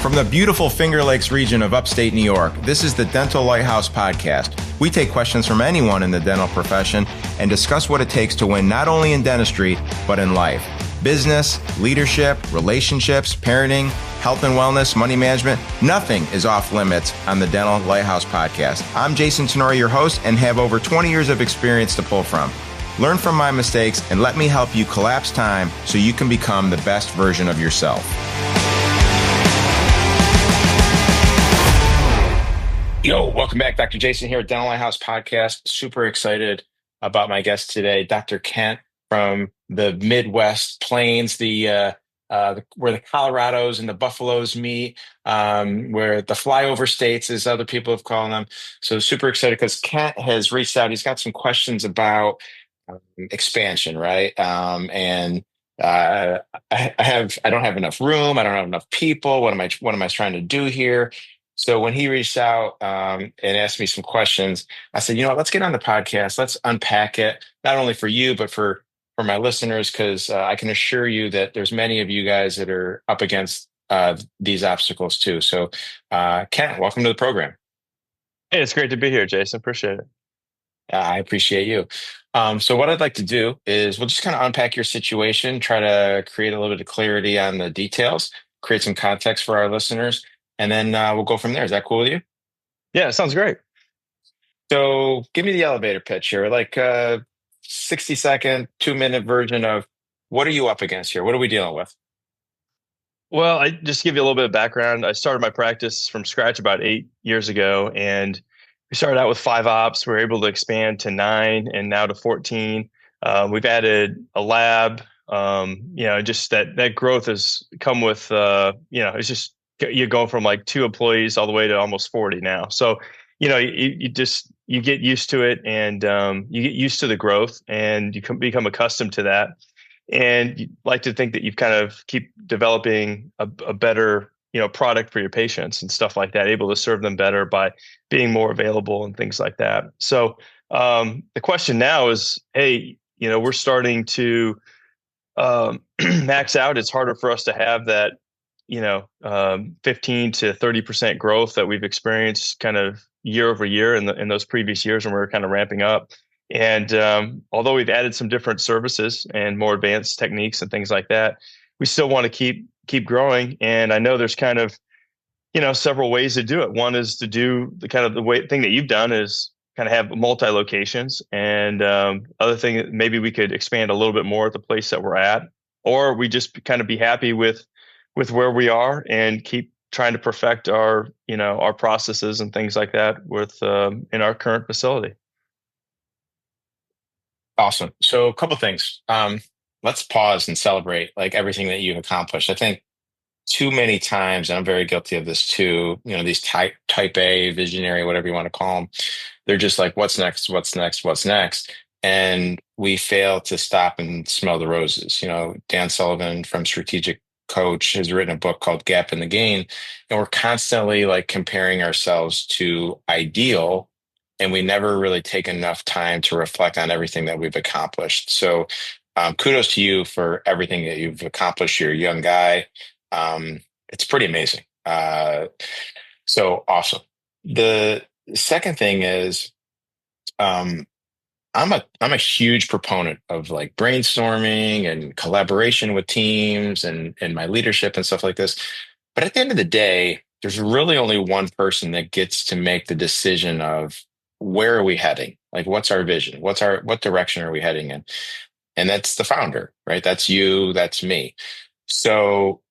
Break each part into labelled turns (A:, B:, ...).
A: From the beautiful Finger Lakes region of upstate New York, this is the Dental Lighthouse Podcast. We take questions from anyone in the dental profession and discuss what it takes to win not only in dentistry, but in life. Business, leadership, relationships, parenting, health and wellness, money management, nothing is off limits on the Dental Lighthouse Podcast. I'm Jason Tanoory, your host, and have over 20 years of experience to pull from. Learn from my mistakes and let me help you collapse time so you can become the best version of yourself. Yo, welcome back. Dr. Jason here at Dental Lighthouse Podcast. Super excited about my guest today, Dr. Kent from the Midwest Plains, where the Colorados and the Buffaloes meet, where the flyover states, as other people have called them. So super excited because Kent has reached out. He's got some questions about expansion, right? I don't have enough room. I don't have enough people. What am I trying to do here? So when he reached out and asked me some questions, I said, let's get on the podcast. Let's unpack it, not only for you, but for my listeners, because I can assure you that there's many of you guys that are up against these obstacles too. So Kent, welcome to the program.
B: Hey, it's great to be here, Jason. Appreciate it.
A: I appreciate you. So what I'd like to do is we'll just kind of unpack your situation, try to create a little bit of clarity on the details, create some context for our listeners. And then we'll go from there. Is that cool with you?
B: Yeah, it sounds great.
A: So give me the elevator pitch here, like a 60-second, 2-minute version of what are you up against here? What are we dealing with?
B: Well, I just give you a little bit of background. I started my practice from scratch about 8 years ago, and we started out with 5 ops. We were able to expand to 9 and now to 14. We've added a lab. Just that growth has come with, it's just you're going from like 2 employees all the way to almost 40 now. So, you get used to it, and you get used to the growth, and you become accustomed to that. And you like to think that you've kind of keep developing a better, product for your patients and stuff like that, able to serve them better by being more available and things like that. So the question now is, hey, we're starting to max out. It's harder for us to have that 15 to 30% growth that we've experienced kind of year over year in those previous years when we were kind of ramping up. And although we've added some different services and more advanced techniques and things like that, we still want to keep growing. And I know there's kind of, several ways to do it. One is to do the thing that you've done is kind of have multi-locations. And other thing, maybe we could expand a little bit more at the place that we're at, or we just kind of be happy with where we are and keep trying to perfect our processes and things like that in our current facility.
A: Awesome. So a couple things. Let's pause and celebrate like everything that you've accomplished. I think too many times, and I'm very guilty of this too, these type A, visionary, whatever you want to call them, they're just like, what's next? What's next? What's next? And we fail to stop and smell the roses. Dan Sullivan from Strategic Coach has written a book called Gap in the Gain, and we're constantly like comparing ourselves to ideal, and we never really take enough time to reflect on everything that we've accomplished. So kudos to you for everything that you've accomplished. You're a young guy. It's pretty amazing. So awesome. The second thing is, I'm a huge proponent of like brainstorming and collaboration with teams and my leadership and stuff like this. But at the end of the day, there's really only one person that gets to make the decision of where are we heading? Like, what's our vision? What direction are we heading in? And that's the founder, right? That's you, that's me. So,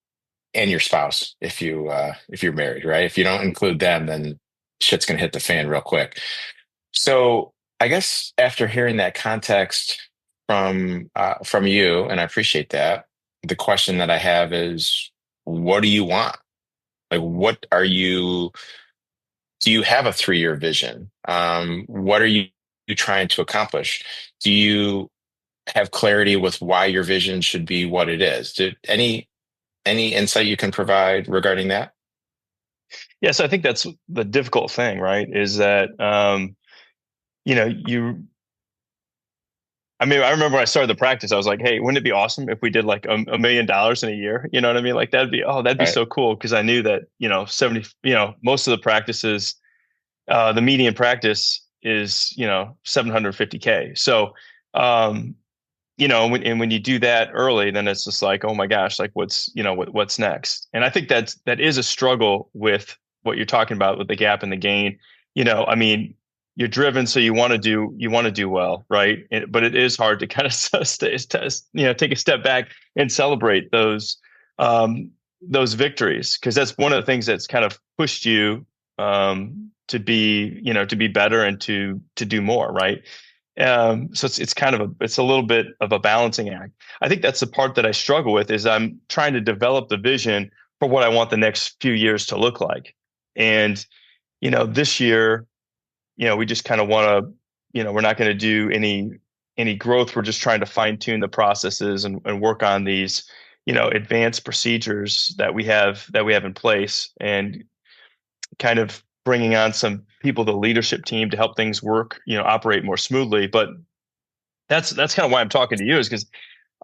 A: and your spouse, if you're married, right? If you don't include them, then shit's gonna hit the fan real quick. So I guess after hearing that context from you, and I appreciate that, the question that I have is, what do you want? Like, do you have a 3-year vision? What are you trying to accomplish? Do you have clarity with why your vision should be what it is? Any insight you can provide regarding that?
B: Yes, I think that's the difficult thing, right? Is that, I mean, I remember when I started the practice, I was like, hey, wouldn't it be awesome if we did like $1 million in a year? You know what I mean? Like that'd be
A: Right.
B: so cool. Cause I knew that, 70, most of the practices, the median practice is, 750K. So, um, and when you do that early, then it's just like, oh my gosh, like what's next? And I think that is a struggle with what you're talking about with the gap and the gain. I mean, you're driven, so you want to do well, right? But it is hard to kind of take a step back and celebrate those victories, because that's one of the things that's kind of pushed you to be better and to do more, right? So it's kind of it's a little bit of a balancing act. I think that's the part that I struggle with, is I'm trying to develop the vision for what I want the next few years to look like. And, this year, we just kind of want to, we're not going to do any growth. We're just trying to fine tune the processes and work on these, advanced procedures that we have in place, and kind of bringing on some people, the leadership team, to help things work, operate more smoothly. But that's kind of why I'm talking to you, is because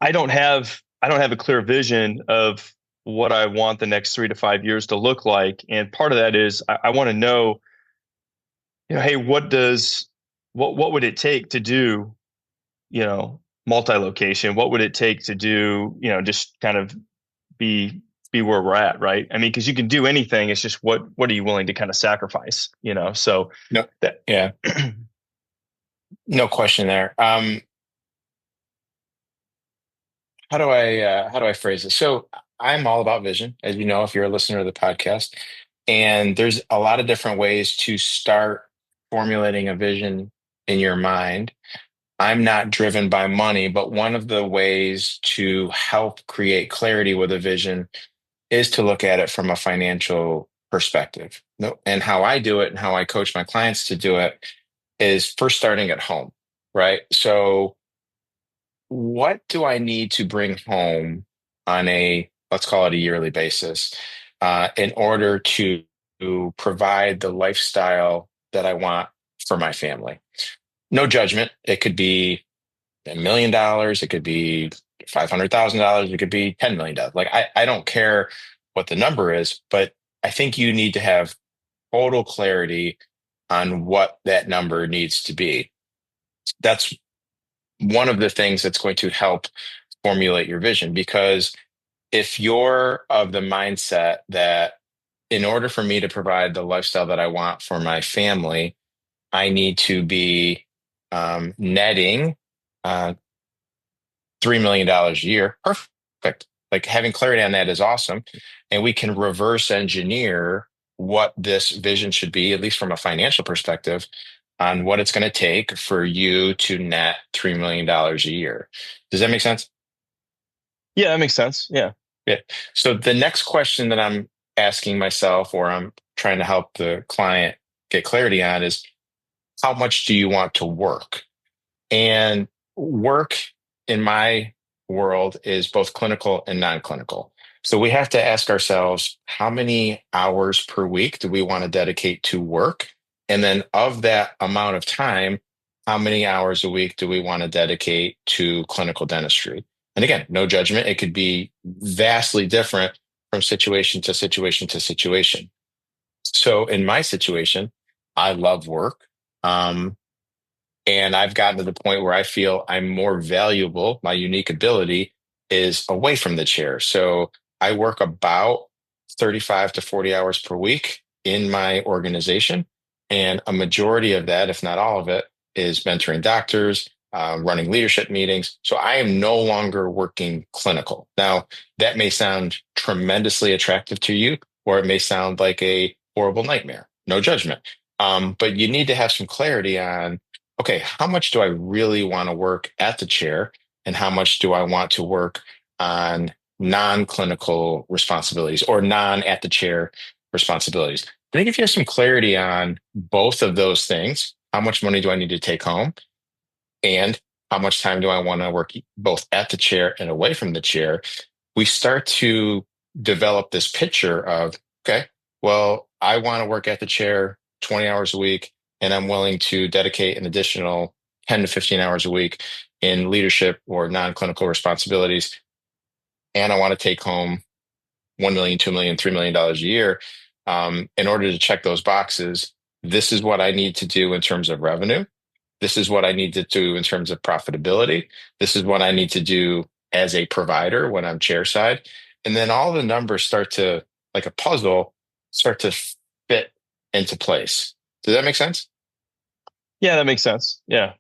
B: I don't have a clear vision of what I want the next 3 to 5 years to look like. And part of that is I want to know, hey, what would it take to do, multi-location? What would it take to do, just kind of be where we're at, right? I mean, because you can do anything. It's just what are you willing to kind of sacrifice, So
A: No,
B: that
A: yeah, no question there. How do I phrase it? So I'm all about vision, as you know, if you're a listener of the podcast. And there's a lot of different ways to start formulating a vision in your mind. I'm not driven by money, but one of the ways to help create clarity with a vision is to look at it from a financial perspective. No, and how I do it and how I coach my clients to do it is first starting at home, right? So what do I need to bring home on a, let's call it a yearly basis, in order to provide the lifestyle that I want for my family? No judgment. It could be $1 million. It could be $500,000. It could be $10 million. Like I don't care what the number is, but I think you need to have total clarity on what that number needs to be. That's one of the things that's going to help formulate your vision. Because if you're of the mindset that in order for me to provide the lifestyle that I want for my family, I need to be netting uh, $3 million a year. Perfect. Like having clarity on that is awesome. And we can reverse engineer what this vision should be, at least from a financial perspective, on what it's going to take for you to net $3 million a year. Does that make sense?
B: Yeah, that makes sense. Yeah.
A: Yeah. So the next question that I'm asking myself, or I'm trying to help the client get clarity on, is how much do you want to work? And work in my world is both clinical and non-clinical. So we have to ask ourselves, how many hours per week do we want to dedicate to work? And then of that amount of time, how many hours a week do we want to dedicate to clinical dentistry? And again, no judgment. It could be vastly different from situation to situation to situation. So in my situation, I love work. Um, and I've gotten to the point where I feel I'm more valuable. My unique ability is away from the chair. So I work about 35 to 40 hours per week in my organization. And a majority of that, if not all of it, is mentoring doctors, running leadership meetings. So I am no longer working clinical. Now, that may sound tremendously attractive to you, or it may sound like a horrible nightmare. No judgment. But you need to have some clarity on, okay, how much do I really want to work at the chair, and how much do I want to work on non-clinical responsibilities or non at the chair responsibilities? I think if you have some clarity on both of those things, how much money do I need to take home, and how much time do I want to work both at the chair and away from the chair, we start to develop this picture of, okay, well, I want to work at the chair 20 hours a week, and I'm willing to dedicate an additional 10 to 15 hours a week in leadership or non-clinical responsibilities, and I want to take home 1 million, 2 million, $3 million a year. In order to check those boxes, this is what I need to do in terms of revenue. This is what I need to do in terms of profitability. This is what I need to do as a provider when I'm chairside. And then all the numbers start to, like a puzzle, start to fit into place. Does that make sense?
B: Yeah, that makes sense. Yeah.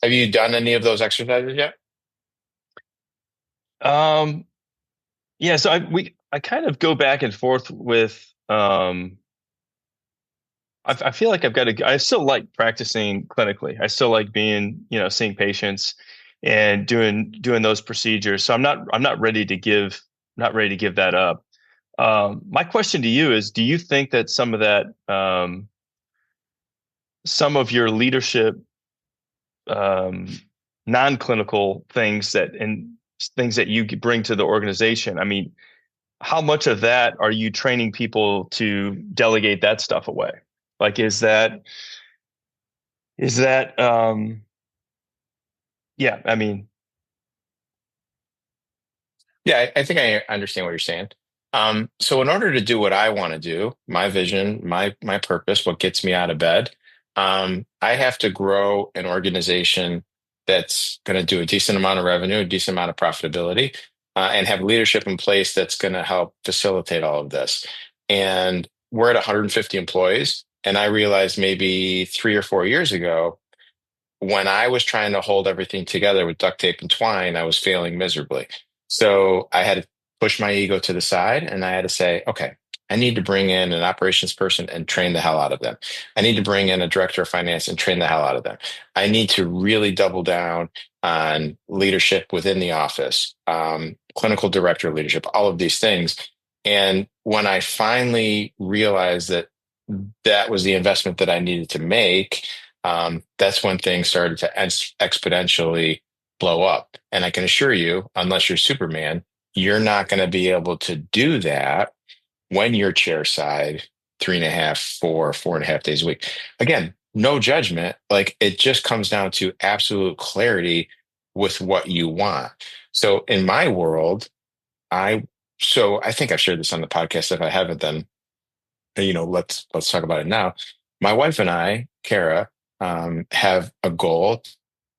A: Have you done any of those exercises yet?
B: Um, yeah, so I kind of go back and forth with I feel like I still like practicing clinically. I still like being, seeing patients and doing those procedures. So I'm not ready to give that up. My question to you is, do you think that some of your leadership um, non-clinical things that you bring to the organization? I mean, how much of that are you training people to delegate that stuff away? Like, is that yeah, I mean,
A: Yeah, I think I understand what you're saying. So in order to do what I want to do, my vision, my purpose, what gets me out of bed, I have to grow an organization that's going to do a decent amount of revenue, a decent amount of profitability, and have leadership in place that's going to help facilitate all of this. And we're at 150 employees, and I realized maybe 3 or 4 years ago, when I was trying to hold everything together with duct tape and twine, I was failing miserably. So I had to push my ego to the side and I had to say, okay, I need to bring in an operations person and train the hell out of them. I need to bring in a director of finance and train the hell out of them. I need to really double down on leadership within the office, clinical director leadership, all of these things. And when I finally realized that that was the investment that I needed to make, that's when things started to exponentially blow up. And I can assure you, unless you're Superman, you're not going to be able to do that when you're chair side 3.5, 4.5 days a week. Again, no judgment. Like it just comes down to absolute clarity with what you want. So in my world, I so I think I've shared this on the podcast. If I haven't, then let's talk about it now. My wife and I, Kara, have a goal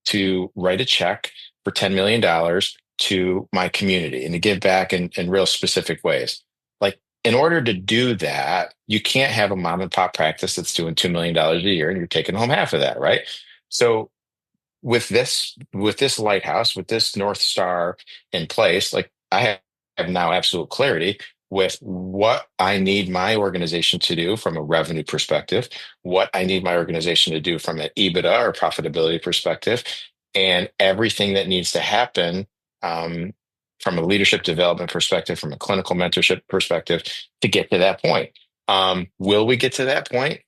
A: to write a check for $10 million to my community and to give back in real specific ways. Like in order to do that, you can't have a mom and pop practice that's doing $2 million a year and you're taking home half of that, right? So with this lighthouse, with this North Star in place, like I have now absolute clarity with what I need my organization to do from a revenue perspective, what I need my organization to do from an EBITDA or profitability perspective, and everything that needs to happen um, from a leadership development perspective, from a clinical mentorship perspective to get to that point. Will we get to that point?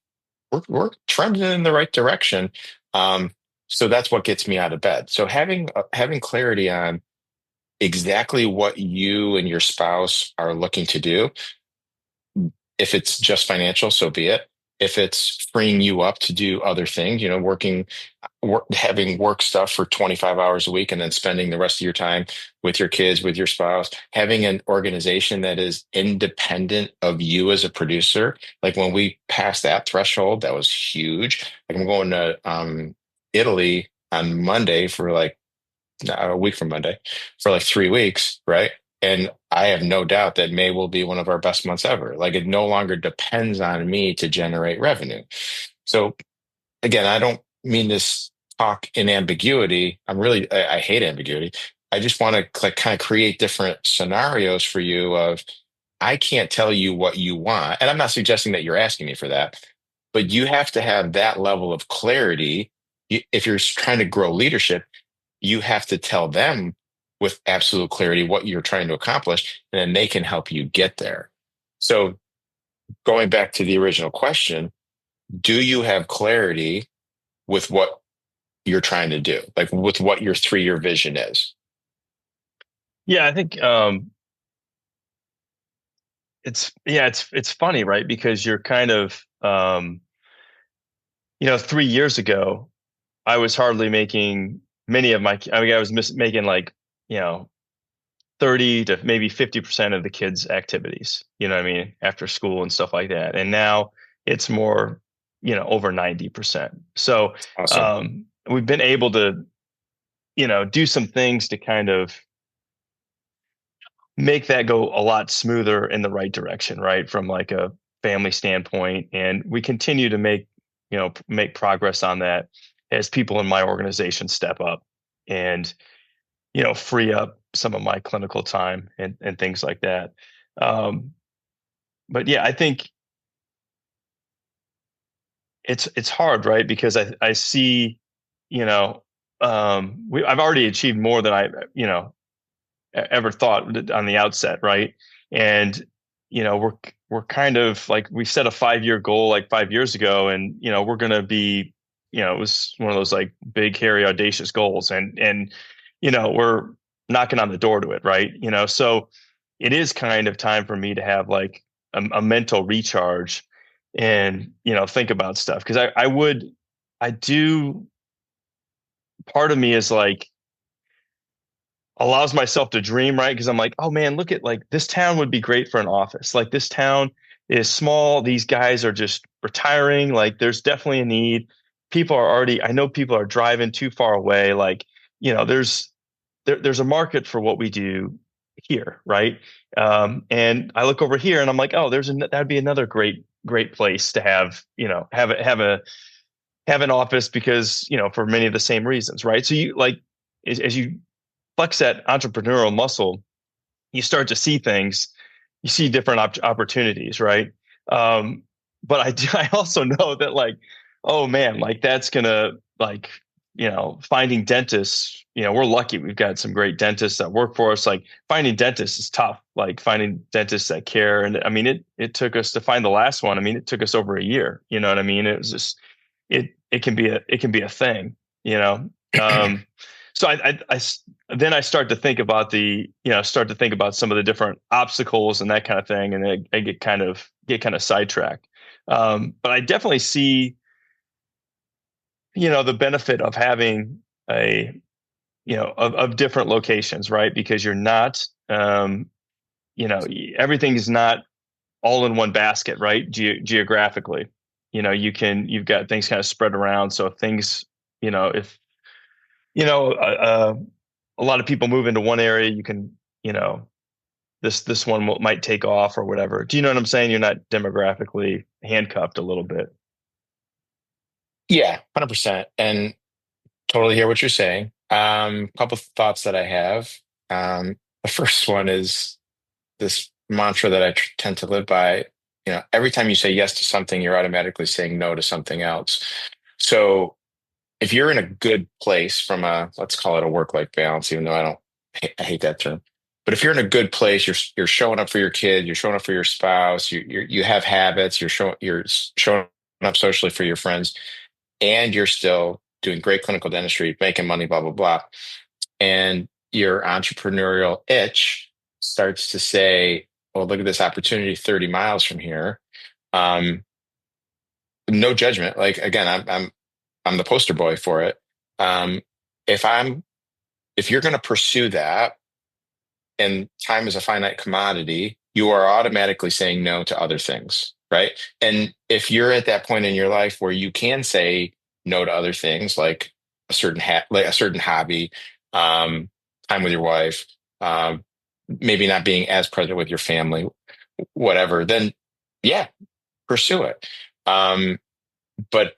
A: We're trending in the right direction. Um, so that's what gets me out of bed. So having clarity on exactly what you and your spouse are looking to do. If it's just financial, so be it. If it's freeing you up to do other things, having work stuff for 25 hours a week and then spending the rest of your time with your kids, with your spouse, having an organization that is independent of you as a producer. Like when we passed that threshold, that was huge. Like I'm going to Italy on Monday for like a week from Monday for like 3 weeks, right? And I have no doubt that May will be one of our best months ever. Like it no longer depends on me to generate revenue. So again, I don't mean this talk in ambiguity. I hate ambiguity. I just want to like kind of create different scenarios for you of I can't tell you what you want. And I'm not suggesting that you're asking me for that, but you have to have that level of clarity. If you're trying to grow leadership, you have to tell them with absolute clarity what you're trying to accomplish, and then they can help you get there. So, going back to the original question, do you have clarity with what you're trying to do, like with what your 3 year vision is?
B: yeah, I think it's funny, right? Because you're kind of 3 years ago, I was hardly making many of my, I mean, I was making like, you know, 30 to maybe 50% of the kids' activities, you know what I mean, after school and stuff like that. And now it's more, over 90%. So
A: Awesome.
B: we've been able to, do some things to kind of make that go a lot smoother in the right direction, right? From like a family standpoint. And we continue to make progress on that as people in my organization step up and, free up some of my clinical time and things like that. Um, but yeah, I think it's hard, right? Because I see, you know, I've already achieved more than I, ever thought on the outset, right? And we're kind of like we set a 5-year goal like 5 years ago, and we're gonna be, it was one of those like big, hairy, audacious goals, and we're knocking on the door to it, right? So it is kind of time for me to have like a mental recharge and think about stuff because I do. Part of me is like allows myself to dream, right? Because I'm like, oh man, look at like this town would be great for an office. Like this town is small. These guys are just retiring. Like there's definitely a need. I know people are driving too far away. Like, there's a market for what we do here, right? And I look over here and I'm like, oh, that'd be another great place to have, have an office because, for many of the same reasons, right? So you like, as you flex that entrepreneurial muscle, you start to see things, you see different opportunities, right? Um, but I also know that like, oh man, like that's gonna like, finding dentists, we're lucky we've got some great dentists that work for us. Like finding dentists is tough, like finding dentists that care. And I mean, it took us to find the last one. I mean, it took us over a year, you know what I mean? It was just, it can be a thing, you know? Um, so then I start to think about some of the different obstacles and that kind of thing, and I get kind of sidetracked. But I definitely see, the benefit of having a, of different locations, right? Because you're not, you know, everything is not all in one basket, right? Geographically, you've got things kind of spread around. So if things, if you know, a lot of people move into one area, you can, this one might take off or whatever. Do you know what I'm saying? You're not demographically handcuffed a little bit.
A: Yeah, 100%. And totally hear what you're saying. Couple thoughts that I have. The first one is this mantra that I tend to live by. Every time you say yes to something, you're automatically saying no to something else. So if you're in a good place from let's call it a work-life balance, even though I hate that term. But if you're in a good place, you're showing up for your kid, you're showing up for your spouse, you have habits, you're showing up socially for your friends, and you're still doing great clinical dentistry, making money, blah, blah, blah. And your entrepreneurial itch starts to say, well, look at this opportunity 30 miles from here. Um, no judgment. Like again, I'm the poster boy for it. Um, if I'm if you're going to pursue that and time is a finite commodity, you are automatically saying no to other things, right? And if you're at that point in your life where you can say no to other things like like a certain hobby, um, time with your wife, maybe not being as present with your family, whatever, then yeah, pursue it. Um, but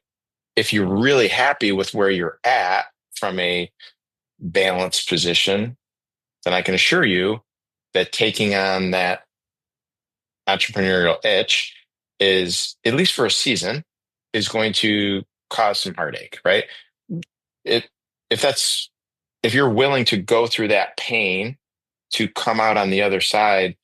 A: if you're really happy with where you're at from a balanced position, then I can assure you that taking on that entrepreneurial itch is, at least for a season, is going to cause some heartache, right? It, if that's, if you're willing to go through that pain to come out on the other side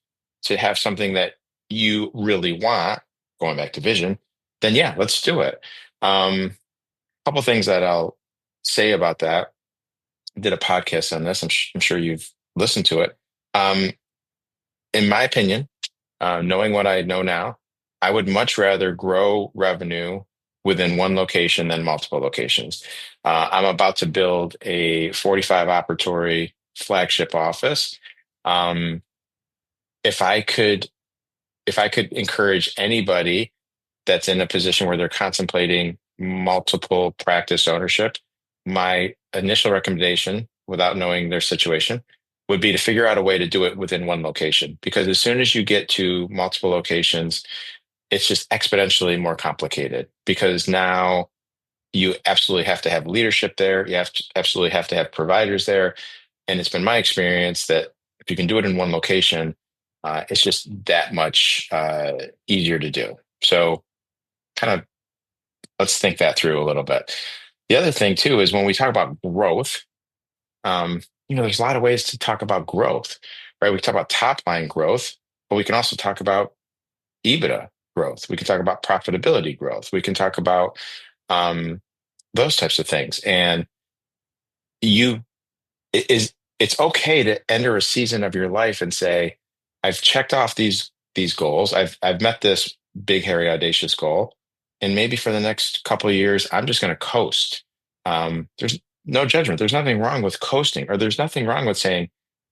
A: to have something that you really want, going back to vision, then yeah, let's do it. Couple things that I'll say about that. I did a podcast on this. I'm sure you've listened to it. Um, in my opinion, knowing what I know now, I would much rather grow revenue within one location than multiple locations. I'm about to build a 45 operatory flagship office. Um, if I could, if I could encourage anybody that's in a position where they're contemplating multiple practice ownership, my initial recommendation, without knowing their situation, would be to figure out a way to do it within one location. Because as soon as you get to multiple locations, it's just exponentially more complicated because now you absolutely have to have leadership there. You have to absolutely have to have providers there. And it's been my experience that if you can do it in one location, it's just that much easier to do. So kind of let's think that through a little bit. The other thing too is when we talk about growth, there's a lot of ways to talk about growth, right? We can talk about top line growth, but we can also talk about EBITDA growth. We can talk about profitability growth. We can talk about um, those types of things. And you it is it's okay to enter a season of your life and say, I've checked off these goals. I've met this big, hairy, audacious goal. And maybe for the next couple of years, I'm just going to coast. There's no judgment. There's nothing wrong with coasting, or there's nothing wrong with saying,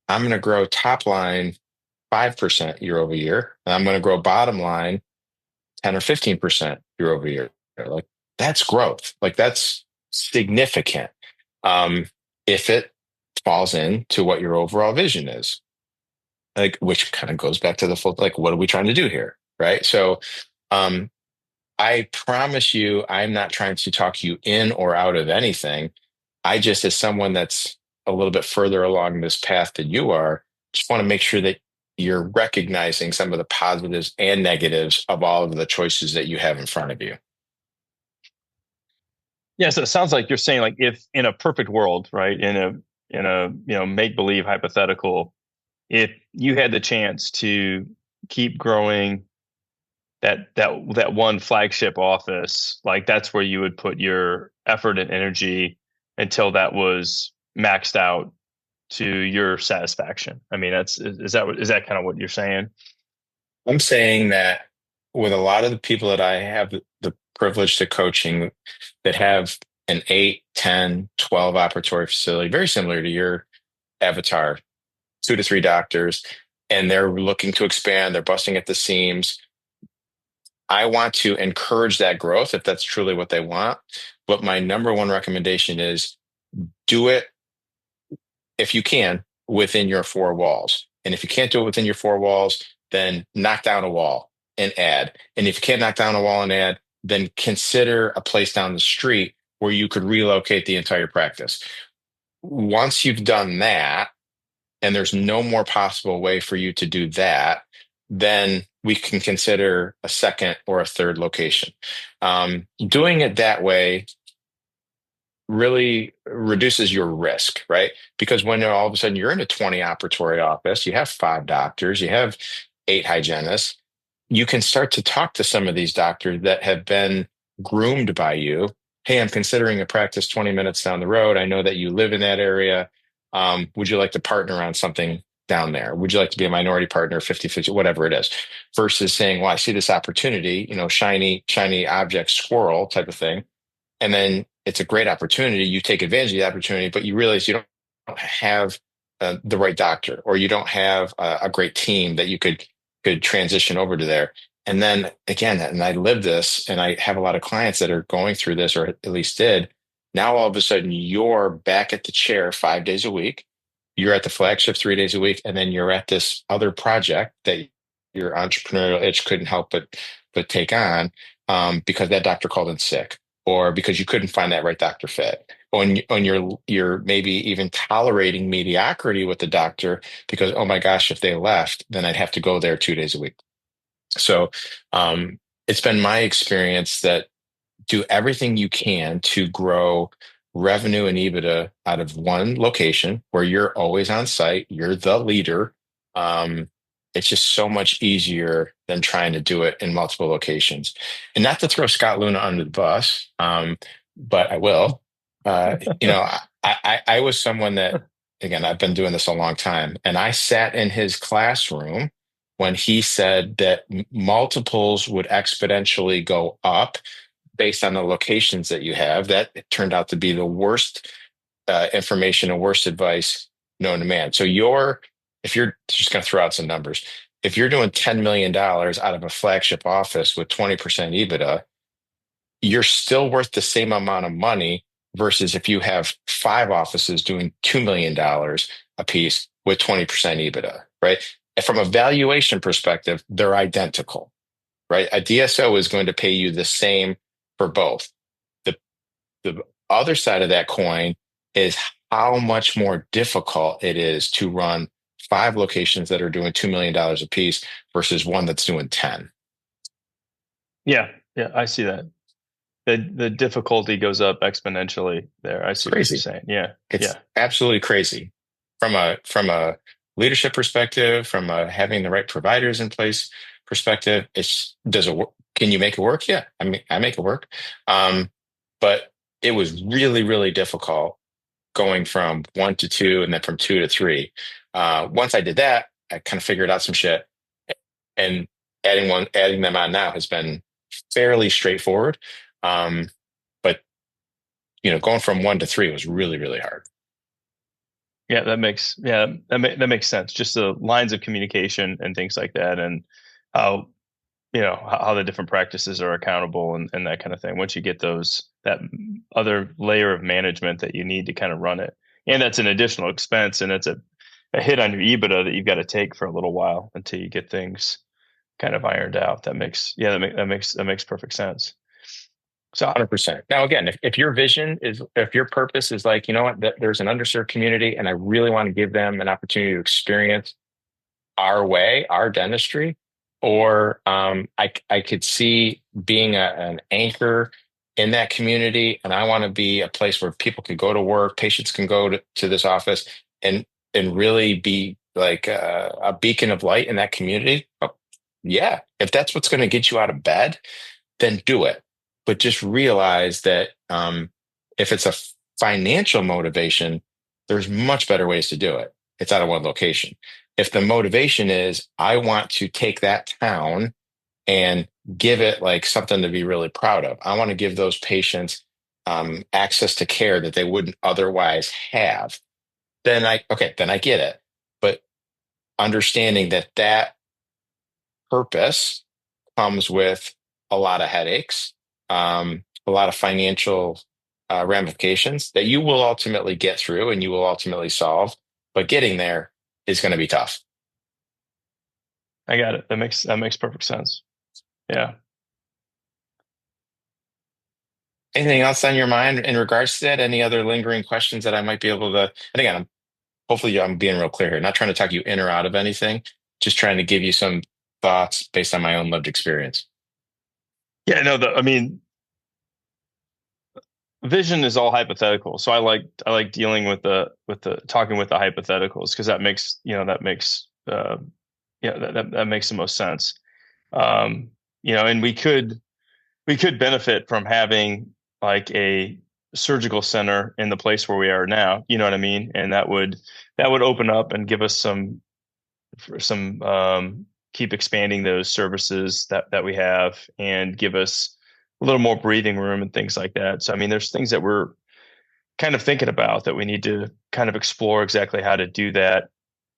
A: I'm going to grow top line 5% year over year, and I'm going to grow bottom line 10 or 15% year over year. Like that's growth. Like that's significant. Um, if it falls into what your overall vision is, like which kind of goes back to the full, like, what are we trying to do here? Right. So um, I promise you, I'm not trying to talk you in or out of anything. I just, as someone that's a little bit further along this path than you are, just want to make sure that you're recognizing some of the positives and negatives of all of the choices that you have in front of you.
B: Yeah, so it sounds like you're saying like if in a perfect world, right, in a make believe hypothetical, if you had the chance to keep growing that one flagship office, like that's where you would put your effort and energy until that was maxed out to your satisfaction. I mean, is that kind of what you're saying?
A: I'm saying that with a lot of the people that I have the privilege to coaching that have an 8, 10, 12 operatory facility, very similar to your avatar, 2 to 3 doctors, and they're looking to expand, they're busting at the seams. I want to encourage that growth if that's truly what they want. But my number one recommendation is do it if you can within your 4 walls. And if you can't do it within your 4 walls, then knock down a wall and add. And if you can't knock down a wall and add, then consider a place down the street where you could relocate the entire practice. Once you've done that, and there's no more possible way for you to do that, then we can consider a second or a third location. Doing it that way really reduces your risk, right? Because when all of a sudden you're in a 20 operatory office, you have 5 doctors, you have 8 hygienists, you can start to talk to some of these doctors that have been groomed by you. Hey, I'm considering a practice 20 minutes down the road. I know that you live in that area. Would you like to partner on something down there? Would you like to be a minority partner, 50-50, whatever it is, versus saying, well, I see this opportunity, shiny object squirrel type of thing. And then it's a great opportunity. You take advantage of the opportunity, but you realize you don't have the right doctor, or you don't have a great team that you could transition over to there. And then again, and I live this, and I have a lot of clients that are going through this, or at least did. Now all of a sudden you're back at the chair 5 days a week. You're at the flagship 3 days a week, and then you're at this other project that your entrepreneurial itch couldn't help but take on because that doctor called in sick, or because you couldn't find that right doctor fit. On you're maybe even tolerating mediocrity with the doctor because, oh my gosh, if they left, then I'd have to go there 2 days a week. So it's been my experience that do everything you can to grow revenue and EBITDA out of one location where you're always on site, you're the leader. Um, it's just so much easier than trying to do it in multiple locations. And not to throw Scott Luna under the bus, but I will. I was someone that, again, I've been doing this a long time, and I sat in his classroom when he said that multiples would exponentially go up based on the locations that you have, that turned out to be the worst information and worst advice known to man. So if you're just going to throw out some numbers, if you're doing $10 million out of a flagship office with 20% EBITDA, you're still worth the same amount of money versus if you have five offices doing $2 million a piece with 20% EBITDA, right? And from a valuation perspective, they're identical, right? A DSO is going to pay you the same for both. The, the other side of that coin is how much more difficult it is to run five locations that are doing $2 million a piece versus one that's doing 10.
B: Yeah, yeah, I see that. The difficulty goes up exponentially there. I
A: It's
B: see what you're
A: crazy.
B: saying. Yeah,
A: It's
B: yeah,
A: absolutely crazy from a leadership perspective, from a having the right providers in place perspective. It's does it work? Can you make it work? Yeah, I make it work. Um, but it was really, really difficult going from one to two and then from two to three. Once I did that, I kind of figured out some shit, and adding them on now has been fairly straightforward. Um, but going from one to three was really, really hard.
B: yeah. That makes sense. Just the lines of communication and things like that, and how how the different practices are accountable and that kind of thing. Once you get that other layer of management that you need to kind of run it, and that's an additional expense, and it's a hit on your EBITDA that you've got to take for a little while until you get things kind of ironed out. That makes perfect sense. So
A: 100%. Now, again, if your purpose is like, you know what, there's an underserved community and I really want to give them an opportunity to experience our way, our dentistry, or I could see being an anchor in that community, and I want to be a place where people could go to work, patients can go to this office, and really be like a beacon of light in that community. Oh, yeah, if that's what's going to get you out of bed, then do it. But just realize that if it's a financial motivation, there's much better ways to do it. It's out of one location. If the motivation is, I want to take that town and give it like something to be really proud of, I want to give those patients access to care that they wouldn't otherwise have, then I get it. But understanding that purpose comes with a lot of headaches, a lot of financial ramifications that you will ultimately get through and you will ultimately solve. But getting there is going to be tough.
B: I got it. That makes perfect sense. Yeah.
A: Anything else on your mind in regards to that? Any other lingering questions that I might be able to? And again, hopefully I'm being real clear here. Not trying to talk you in or out of anything, just trying to give you some thoughts based on my own lived experience.
B: Yeah, no, I mean, vision is all hypothetical. So I like dealing with the talking with the hypotheticals because that makes the most sense. And we could benefit from having like a surgical center in the place where we are now. You know what I mean? And that would open up and give us some keep expanding those services that we have and give us a little more breathing room and things like that. So I mean, there's things that we're kind of thinking about that we need to kind of explore exactly how to do that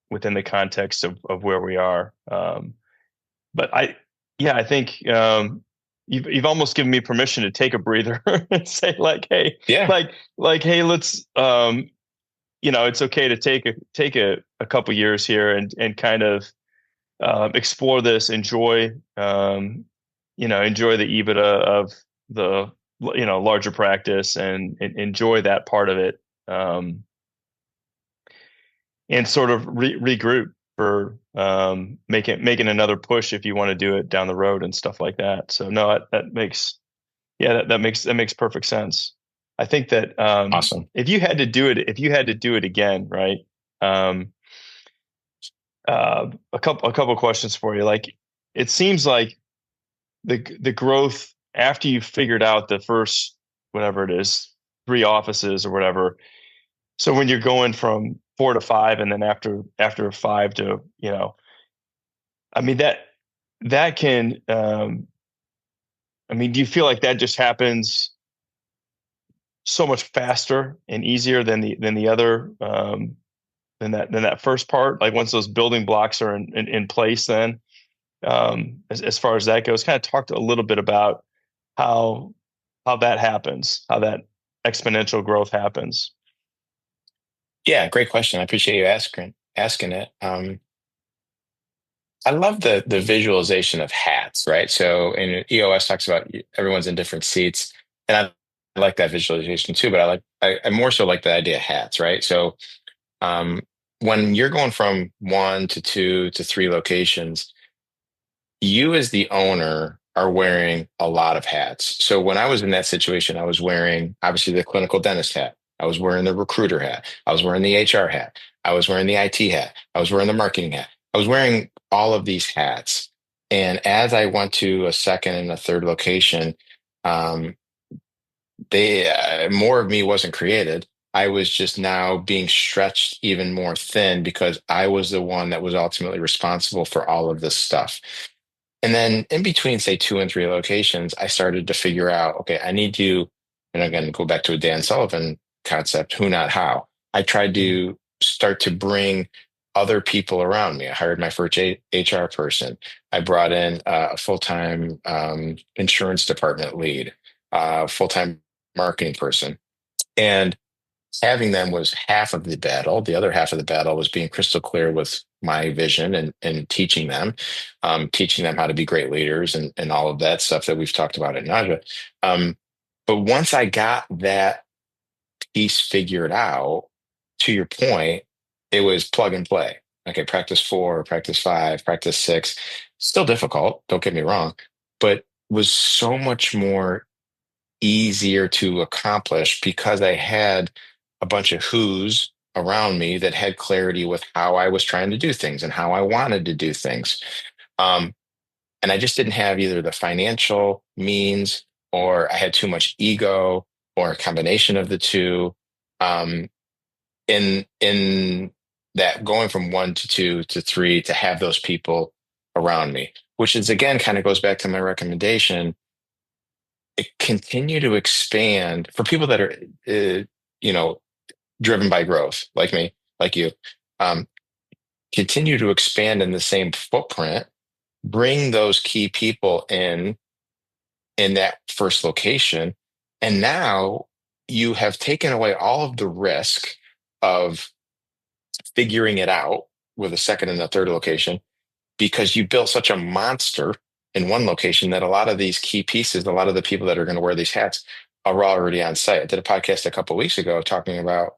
B: within the context of where we are. But I think you've almost given me permission to take a breather and say
A: Yeah,
B: hey, let's it's okay to take a couple years here and kind of explore this, enjoy the EBITDA of the larger practice and enjoy that part of it, and sort of regroup for making another push if you want to do it down the road and stuff like that. So no, that makes that makes perfect sense. I think that
A: awesome.
B: if you had to do it again, right? Um, a couple questions for you. Like, it seems like the growth after you figured out the first whatever it is, three offices or whatever. So when you're going from four to five, and then after five to I mean that can I mean, do you feel like that just happens so much faster and easier than the other than that first part? Like once those building blocks are in place, then as far as that goes, kind of talked a little bit about how that happens, how that exponential growth happens.
A: Yeah, great question. I appreciate you asking it. I love the visualization of hats, right? So in EOS talks about everyone's in different seats, and I like that visualization too. But I more so like the idea of hats, right? So um, when you're going from one to two to three locations, you as the owner are wearing a lot of hats. So when I was in that situation, I was wearing obviously the clinical dentist hat. I was wearing the recruiter hat. I was wearing the HR hat. I was wearing the IT hat. I was wearing the marketing hat. I was wearing all of these hats. And as I went to a second and a third location, um, they more of me wasn't created. I was just now being stretched even more thin because I was the one that was ultimately responsible for all of this stuff. And then in between, say, two and three locations, I started to figure out, okay, I need to, and again, go back to a Dan Sullivan concept, who, not how. I tried
B: Mhm.
A: to start to bring other people around me. I hired my first HR person. I brought in a full-time insurance department lead, full-time marketing person. And having them was half of the battle. The other half of the battle was being crystal clear with my vision and teaching them how to be great leaders and all of that stuff that we've talked about at Naja. Um, but once I got that piece figured out, to your point, it was plug and play. Okay, practice four, practice five, practice six. Still difficult, don't get me wrong, but was so much more easier to accomplish because I had a bunch of who's around me that had clarity with how I was trying to do things and how I wanted to do things. Um, and I just didn't have either the financial means or I had too much ego or a combination of the two. Um, in that going from one to two to three to have those people around me, which is again kind of goes back to my recommendation continue to expand for people that are, you know, driven by growth, like me, like you. Um, Continue to expand in the same footprint. Bring those key people in that first location, and now you have taken away all of the risk of figuring it out with a second and a third location because you built such a monster in one location that a lot of these key pieces, a lot of the people that are going to wear these hats are already on site. I did a podcast a couple of weeks ago talking about,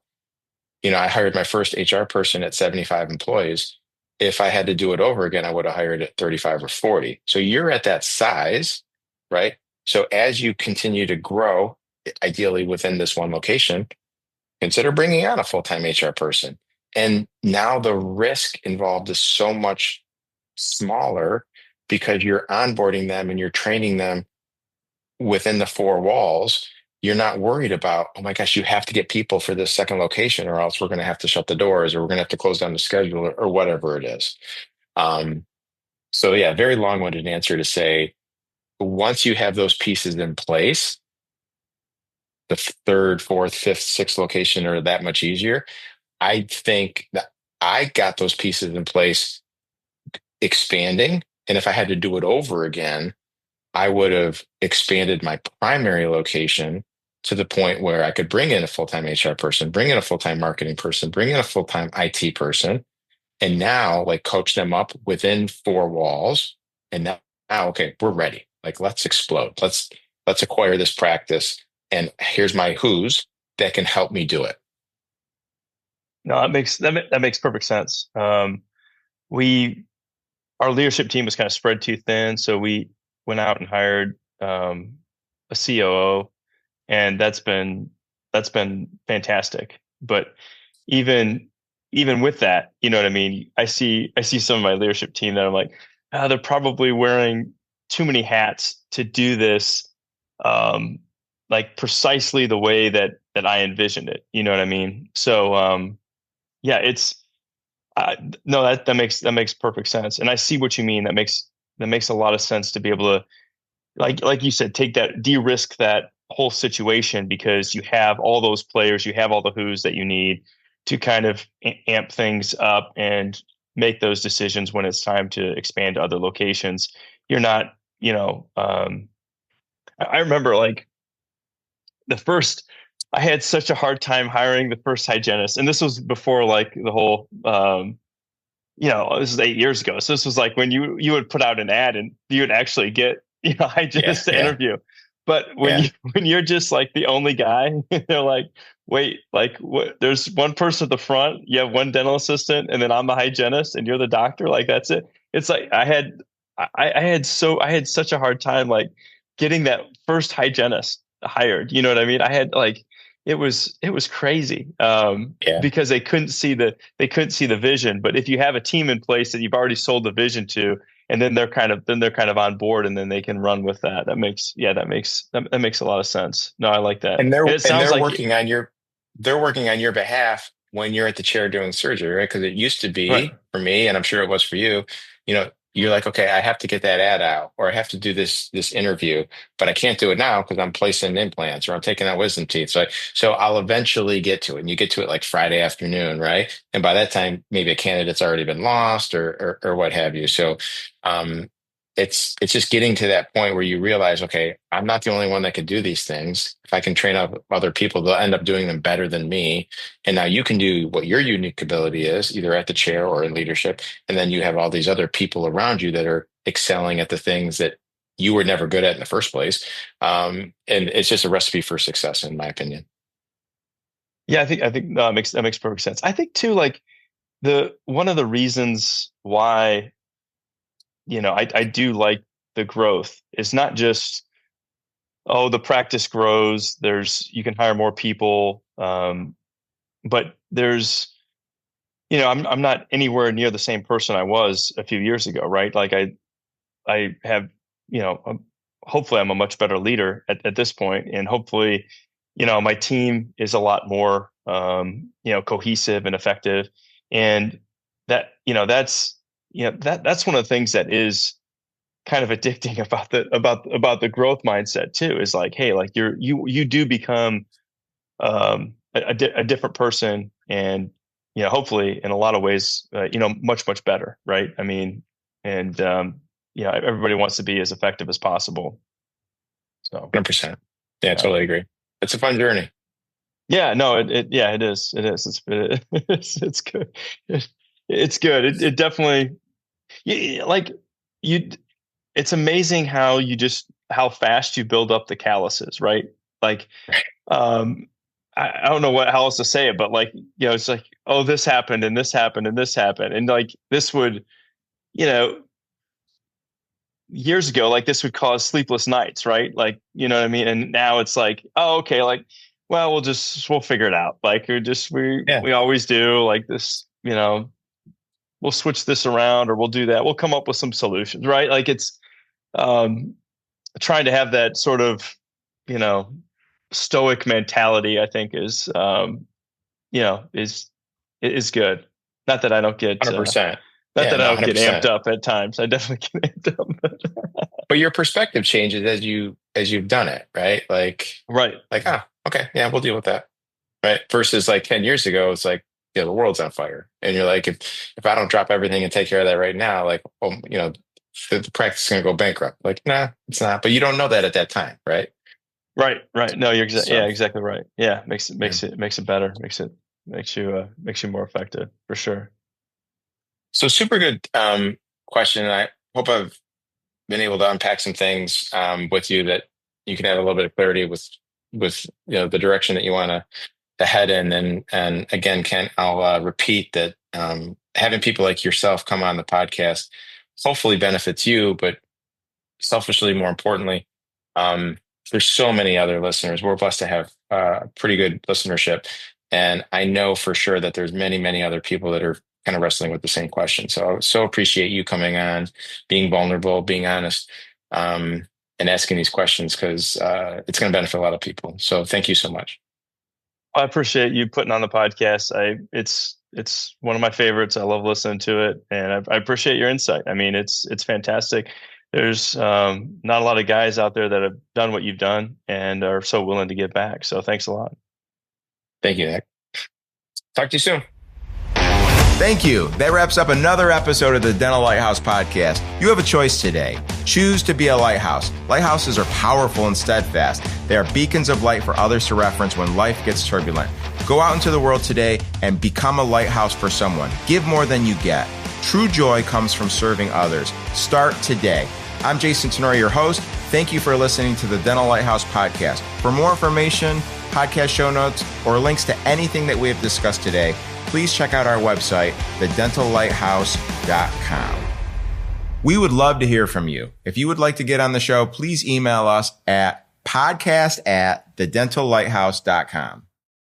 A: I hired my first HR person at 75 employees. If I had to do it over again, I would have hired at 35 or 40. So you're at that size, right? So as you continue to grow, ideally within this one location, consider bringing on a full-time HR person. And now the risk involved is so much smaller because you're onboarding them and you're training them within the four walls. You're not worried about, oh my gosh, you have to get people for this second location or else we're going to have to shut the doors or we're going to have to close down the schedule or whatever it is. Um, so yeah, very long-winded answer to say, once you have those pieces in place, the third, fourth, fifth, sixth location are that much easier. I think that I got those pieces in place expanding. And if I had to do it over again, I would have expanded my primary location to the point where I could bring in a full-time HR person, bring in a full-time marketing person, bring in a full-time IT person, and now like coach them up within four walls. And now, okay, we're ready. Like let's explode. Let's acquire this practice. And here's my who's that can help me do it.
B: No, that makes perfect sense. We Our leadership team was kind of spread too thin, so we went out and hired a COO, and that's been fantastic. But even even with that, you know what I mean? I see some of my leadership team that I'm like, they're probably wearing too many hats to do this, um, like precisely the way that I envisioned it. You know what I mean? So yeah, it's uh, no, that makes perfect sense, and I see what you mean. That makes a lot of sense to be able to like you said, take that, de-risk that whole situation because you have all those players, you have all the who's that you need to kind of amp things up and make those decisions when it's time to expand to other locations. You're not, I remember like the first, I had such a hard time hiring the first hygienist, and this was before like the whole, this is 8 years ago. So this was like when you would put out an ad and you would actually get
A: Yeah,
B: hygienists to
A: yeah,
B: interview. But when
A: yeah.
B: you're just like the only guy, they're like, wait, like what? There's one person at the front, you have one dental assistant, and then I'm the hygienist, and you're the doctor. Like that's it. It's like I had such a hard time like getting that first hygienist hired. You know what I mean? I had like it was crazy
A: Yeah.
B: because they couldn't see the vision. But if you have a team in place that you've already sold the vision to, and then they're kind of on board, and then they can run with that. That makes a lot of sense. No, I like that.
A: And they're
B: And it
A: and
B: sounds
A: they're
B: like
A: working on your behalf when you're at the chair doing surgery, right? Because it used to
B: right,
A: be for me, and I'm sure it was for you, you're like, okay, I have to get that ad out, or I have to do this interview, but I can't do it now because I'm placing implants or I'm taking out wisdom teeth. So I'll eventually get to it. And you get to it like Friday afternoon, right? And by that time, maybe a candidate's already been lost or what have you. So um it's just getting to that point where you realize, okay, I'm not the only one that can do these things. If I can train up other people, they'll end up doing them better than me. And now you can do what your unique ability is, either at the chair or in leadership. And then you have all these other people around you that are excelling at the things that you were never good at in the first place. And it's just a recipe for success, in my opinion.
B: yeah, I think no, that makes perfect sense. I think too, like the one of the reasons why I do like the growth is not just, oh, the practice grows, you can hire more people, but I'm not anywhere near the same person I was a few years ago, right? Like I have, hopefully I'm a much better leader at this point, and hopefully, my team is a lot more, cohesive and effective, and that's one of the things that is kind of addicting about the growth mindset too. Is like, hey, like you do become a different person, and hopefully in a lot of ways much better, right? I mean, and everybody wants to be as effective as possible. So
A: 100%. Yeah, I
B: yeah,
A: totally agree. It's a fun journey.
B: yeah, no, yeah, it is it's good. It's good. It definitely, like you it's amazing how fast you build up the calluses, right? Like, um, I don't know how else to say it, but like, it's like, oh, this happened and this happened and this happened. And like, this would, you know, years ago, like this would cause sleepless nights, right? Like, you know what I mean? And now it's like, oh, okay, like, well, we'll figure it out. Like,
A: Yeah,
B: we always do like this, we'll switch this around or we'll do that. We'll come up with some solutions, right? Like um, trying to have that sort of, you know, stoic mentality, I think is is good. Not that I don't get,
A: 100%.
B: not
A: Yeah,
B: that I
A: no,
B: don't get amped
A: 100%.
B: up at times. I definitely get amped up.
A: But your perspective changes as you've done it, right?
B: Right,
A: Okay, yeah, we'll deal with that. Right. Versus like 10 years ago, it's like, yeah, the world's on fire. And you're like, if I don't drop everything and take care of that right now, like, the practice is gonna go bankrupt. Like, nah, it's not. But you don't know that at that time, right?
B: right. No, yeah,
A: So
B: exactly right. Yeah, makes it
A: yeah.
B: makes it makes it better. Makes you more effective for sure.
A: So super good question. And I hope I've been able to unpack some things with you that you can have a little bit of clarity with the direction that you want to head in. And again, Ken, I'll repeat that having people like yourself come on the podcast hopefully benefits you, but selfishly, more importantly, um, there's so many other listeners. We're blessed to have pretty good listenership, and I know for sure that there's many, many other people that are kind of wrestling with the same question. So I so appreciate you coming on, being vulnerable, being honest, and asking these questions because it's going to benefit a lot of people. So thank you so much.
B: I appreciate you putting on the podcast. It's one of my favorites. I love listening to it, and I appreciate your insight. I mean, it's fantastic. there's not a lot of guys out there that have done what you've done and are so willing to give back. So thanks a lot.
A: Thank you, Nick. Talk to you soon.
C: Thank you. That wraps up another episode of the Dental Lighthouse Podcast. You have a choice today. Choose to be a lighthouse. Lighthouses are powerful and steadfast. They are beacons of light for others to reference when life gets turbulent. Go out into the world today and become a lighthouse for someone. Give more than you get. True joy comes from serving others. Start today. I'm Jason Tanoory, your host. Thank you for listening to the Dental Lighthouse Podcast. For more information, podcast show notes, or links to anything that we have discussed today, please check out our website, thedentallighthouse.com. We would love to hear from you. If you would like to get on the show, please email us at podcast@thedentallighthouse.com.